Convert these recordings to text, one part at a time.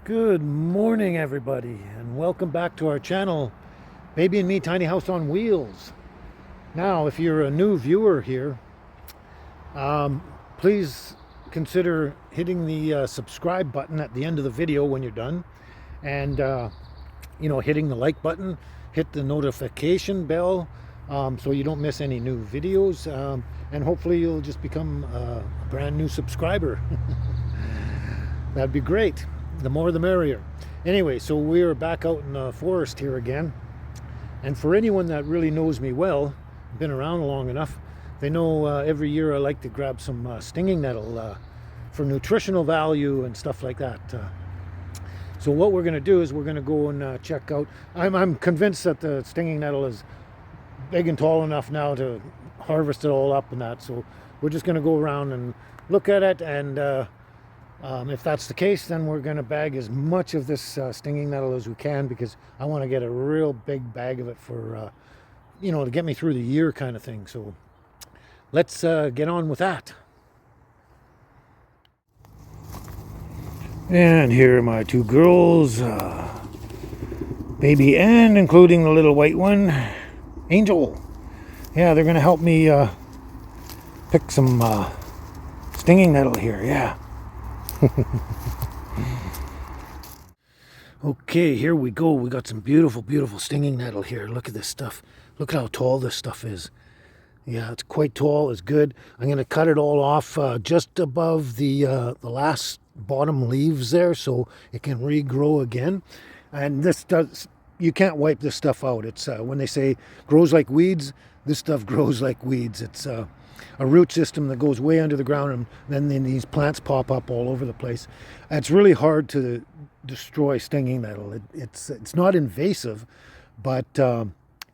Good morning, everybody, and welcome back to our channel, Baby and Me Tiny House on Wheels. Now, if you're a new viewer here, please consider hitting the subscribe button at the end of the video when you're done, and hitting the like button, hit the notification bell, so you don't miss any new videos, and hopefully you'll just become a brand new subscriber. That'd be great. The more the merrier. Anyway, so we're back out in the forest here again. And for anyone that really knows me well, been around long enough, they know every year I like to grab some stinging nettle for nutritional value and stuff like that. So what we're going to do is we're going to go and check out. I'm convinced that the stinging nettle is big and tall enough now to harvest it all up and that. So we're just going to go around and look at it, and if that's the case, then we're going to bag as much of this stinging nettle as we can, because I want to get a real big bag of it for, to get me through the year kind of thing. So let's get on with that. And here are my two girls, Baby and including the little white one, Angel. Yeah, they're going to help me pick some stinging nettle here, yeah. Okay, here we go. We got some beautiful stinging nettle here. Look at this stuff. Look at how tall this stuff is. Yeah, it's quite tall. It's good. I'm going to cut it all off just above the last bottom leaves there, so it can regrow again. And you can't wipe this stuff out. It's when they say grows like weeds, this stuff grows like weeds. It's a root system that goes way under the ground, and then these plants pop up all over the place. It's really hard to destroy stinging nettle. It's not invasive, but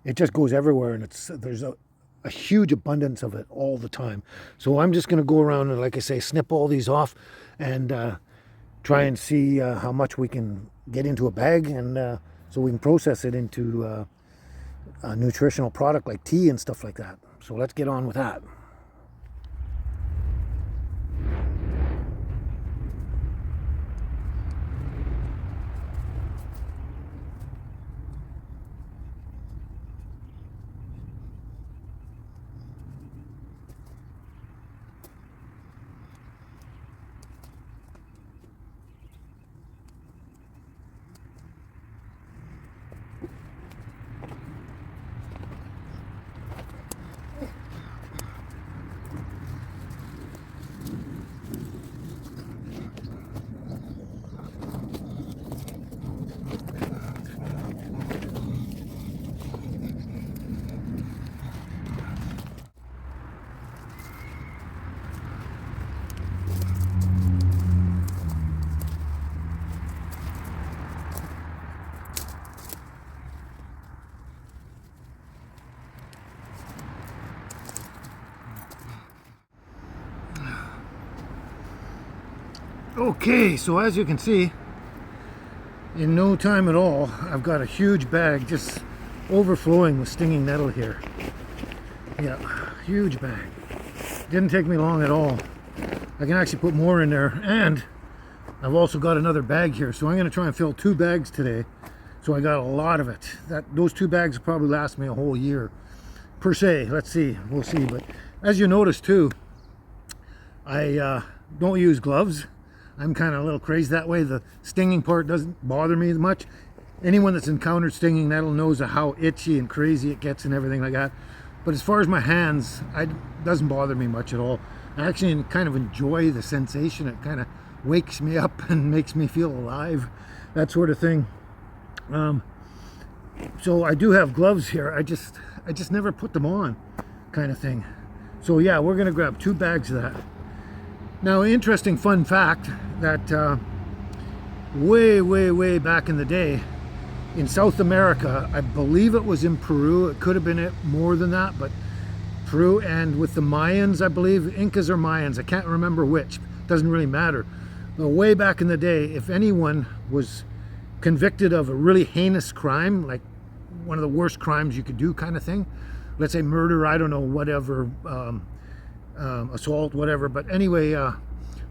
it just goes everywhere, and there's a huge abundance of it all the time. So I'm just going to go around and, like I say, snip all these off and try and see how much we can get into a bag, and so we can process it into a nutritional product like tea and stuff like that. So let's get on with that. Okay, so as you can see, in no time at all, I've got a huge bag just overflowing with stinging nettle here. Yeah, huge bag. Didn't take me long at all. I can actually put more in there, and I've also got another bag here, so I'm going to try and fill 2 bags today. So I got a lot of it. Those 2 bags will probably last me a whole year, per se. Let's see, we'll see. But as you notice too, I don't use gloves. I'm kind of a little crazy that way. The stinging part doesn't bother me much. Anyone that's encountered stinging nettle knows how itchy and crazy it gets and everything like that. But as far as my hands, it doesn't bother me much at all. I actually kind of enjoy the sensation. It kind of wakes me up and makes me feel alive, that sort of thing. So I do have gloves here. I just never put them on, kind of thing. So yeah, we're gonna grab 2 bags of that. Now, interesting fun fact that way back in the day in South America, I believe it was in Peru, it could have been more than that, but Peru, and with the Mayans, I believe, Incas or Mayans, I can't remember which, doesn't really matter. But way back in the day, if anyone was convicted of a really heinous crime, like one of the worst crimes you could do kind of thing, let's say murder, I don't know, whatever, assault, whatever. But anyway,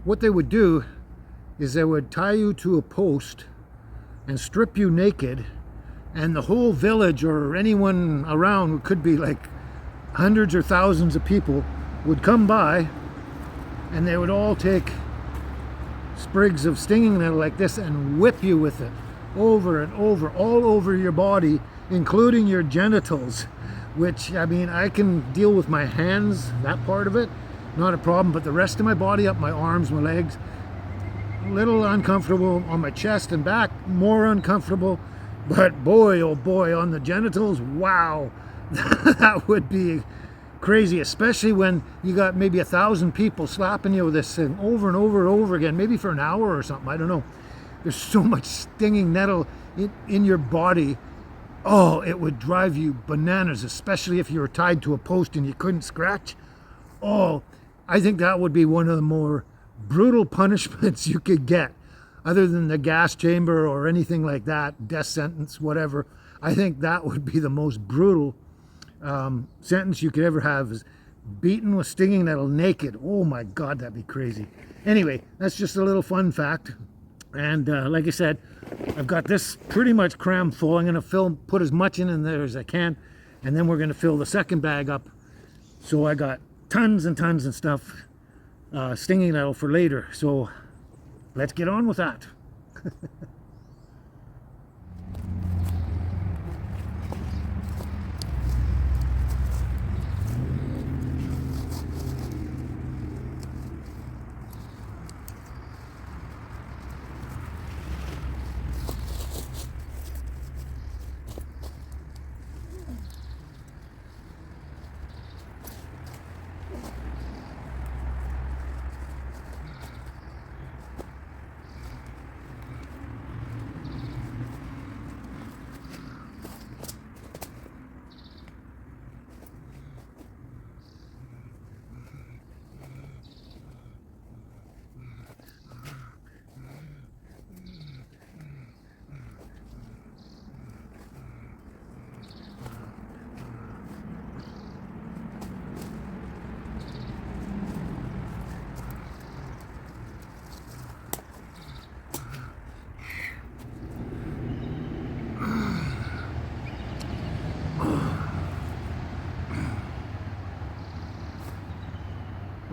what they would do is they would tie you to a post and strip you naked, and the whole village or anyone around, it could be like hundreds or thousands of people, would come by, and they would all take sprigs of stinging nettle like this and whip you with it over and over, all over your body, including your genitals, which, I mean, I can deal with my hands, that part of it, not a problem, but the rest of my body, up my arms, my legs, a little uncomfortable. On my chest and back, more uncomfortable. But boy, oh boy, on the genitals, wow, that would be crazy, especially when you got maybe 1,000 people slapping you with this thing over and over and over again, maybe for an hour or something, I don't know. There's so much stinging nettle in your body. Oh, it would drive you bananas, especially if you were tied to a post and you couldn't scratch. Oh, I think that would be one of the more brutal punishments you could get, other than the gas chamber or anything like that, death sentence, whatever. I think that would be the most brutal sentence you could ever have, is beaten with stinging nettle naked. Oh my God, that'd be crazy. Anyway, that's just a little fun fact. And like I said, I've got this pretty much crammed full. I'm going to put as much in there as I can, and then we're going to fill the second bag up. So I got tons and tons of stuff, stinging nettle for later. So let's get on with that.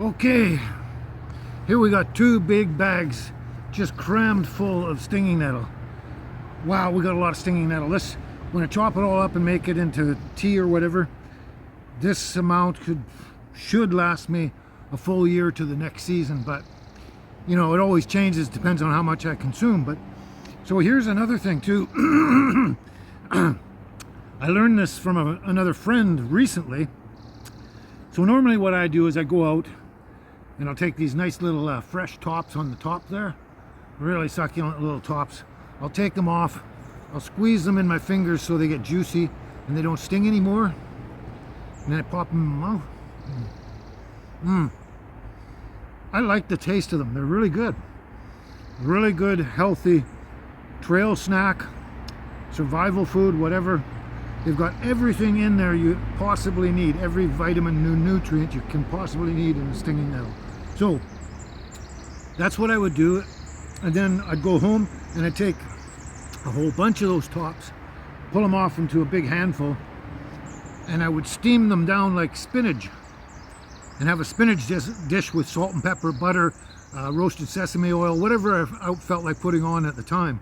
Okay, here we got 2 big bags just crammed full of stinging nettle. Wow, we got a lot of stinging nettle. This, when I chop it all up and make it into tea or whatever, this amount should last me a full year to the next season. But you know, it always changes, depends on how much I consume. But so here's another thing too. I learned this from another friend recently. So normally what I do is I go out and I'll take these nice little fresh tops on the top there, really succulent little tops. I'll take them off, I'll squeeze them in my fingers so they get juicy and they don't sting anymore. And then I pop them in my mouth. I like the taste of them. They're really good. Really good, healthy trail snack, survival food, whatever. They've got everything in there you possibly need, every vitamin, nutrient you can possibly need in a stinging nettle. So that's what I would do. And then I'd go home and I'd take a whole bunch of those tops, pull them off into a big handful, and I would steam them down like spinach, and have a spinach dish with salt and pepper, butter, roasted sesame oil, whatever I felt like putting on at the time.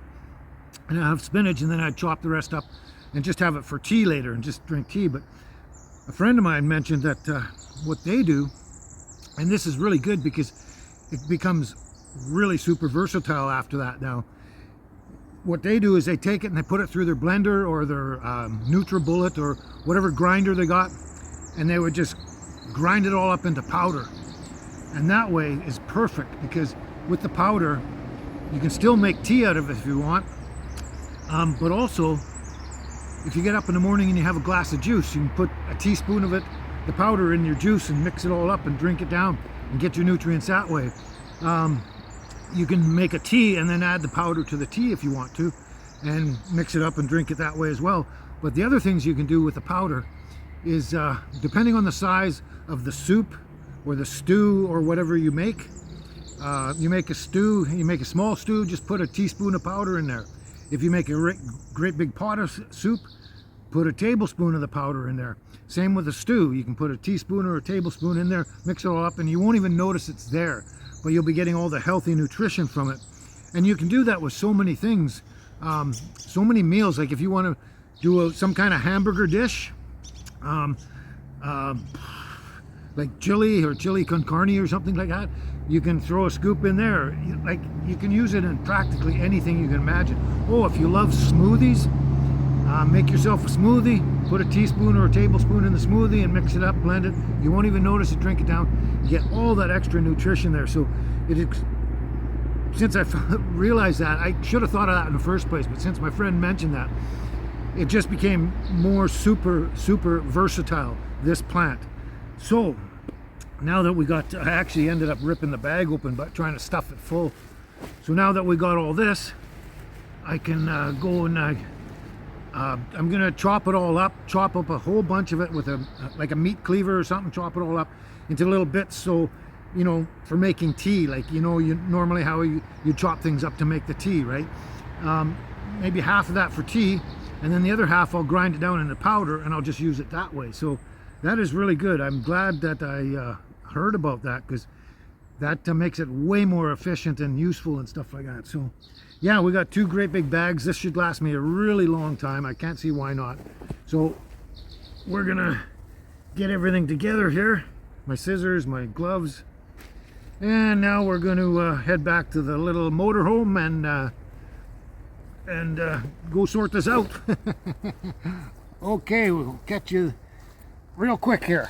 And I have spinach, and then I'd chop the rest up and just have it for tea later and just drink tea. But a friend of mine mentioned that what they do, and this is really good because it becomes really super versatile after that now. What they do is they take it and they put it through their blender or their NutriBullet or whatever grinder they got, and they would just grind it all up into powder. And that way is perfect, because with the powder you can still make tea out of it if you want, but also if you get up in the morning and you have a glass of juice, you can put a teaspoon of it, the powder, in your juice and mix it all up and drink it down and get your nutrients that way. You can make a tea and then add the powder to the tea if you want to, and mix it up and drink it that way as well. But the other things you can do with the powder is, depending on the size of the soup or the stew or whatever you make a stew, you make a small stew, just put a teaspoon of powder in there. If you make a great big pot of soup, put a tablespoon of the powder in there. Same with a stew. You can put a teaspoon or a tablespoon in there, mix it all up, and you won't even notice it's there. But you'll be getting all the healthy nutrition from it. And you can do that with so many things, so many meals. Like if you want to do some kind of hamburger dish, like chili or chili con carne or something like that, you can throw a scoop in there. Like you can use it in practically anything you can imagine. Oh, if you love smoothies, make yourself a smoothie, put a teaspoon or a tablespoon in the smoothie and mix it up, blend it. You won't even notice it, drink it down. You get all that extra nutrition there. So since I realized that, I should have thought of that in the first place, but since my friend mentioned that, it just became more super versatile, this plant. So now that we got, I actually ended up ripping the bag open but trying to stuff it full. So now that we got all this, I can go and I'm gonna chop it all up, chop up a whole bunch of it with like a meat cleaver or something, chop it all up into little bits. So, you know, for making tea, like, you know, you normally how you chop things up to make the tea, right? Maybe half of that for tea, and then the other half I'll grind it down into powder and I'll just use it that way. So that is really good. I'm glad that I heard about that, because that makes it way more efficient and useful and stuff like that. So yeah, we got 2 great big bags. This should last me a really long time. I can't see why not. So we're gonna get everything together here, my scissors, my gloves, and now we're going to head back to the little motorhome and go sort this out. Okay, we'll catch you real quick here.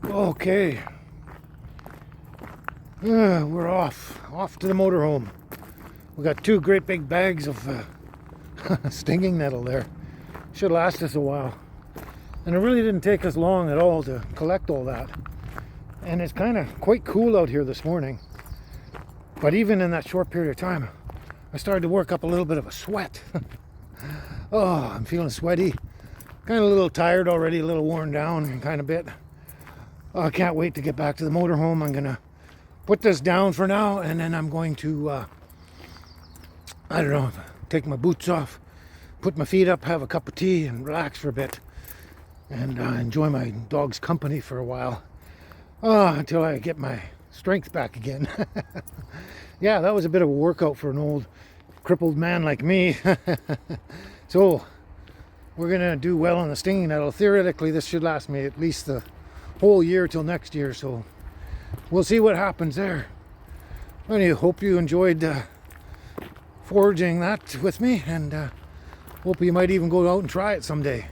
Okay, we're off to the motorhome. We got 2 great big bags of stinging nettle there. Should last us a while, and it really didn't take us long at all to collect all that. And it's kind of quite cool out here this morning, but even in that short period of time I started to work up a little bit of a sweat. Oh, I'm feeling sweaty, kind of a little tired already, a little worn down kind of bit. Oh, I can't wait to get back to the motorhome. I'm gonna put this down for now, and then I'm going to I don't know, take my boots off, put my feet up, have a cup of tea and relax for a bit, and enjoy my dog's company for a while, until I get my strength back again. Yeah, that was a bit of a workout for an old crippled man like me. So we're gonna do well on the stinging nettle. Theoretically this should last me at least the whole year till next year, so we'll see what happens there. Anyway, hope you enjoyed foraging that with me, and hope you might even go out and try it someday.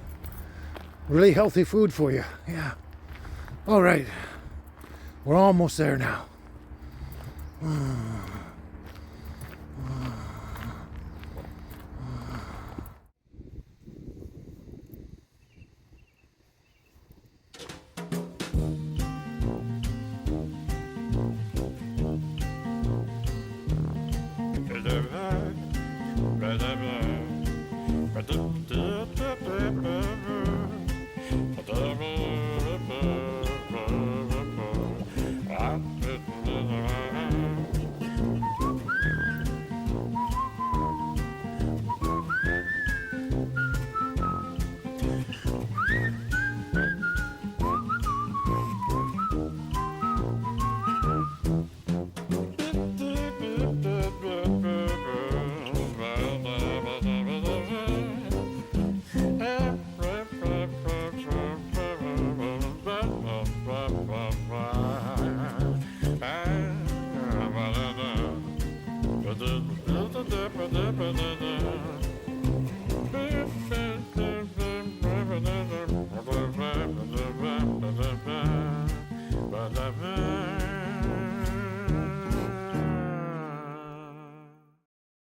Really healthy food for you. Yeah. All right, we're almost there now. Blah, blah, blah.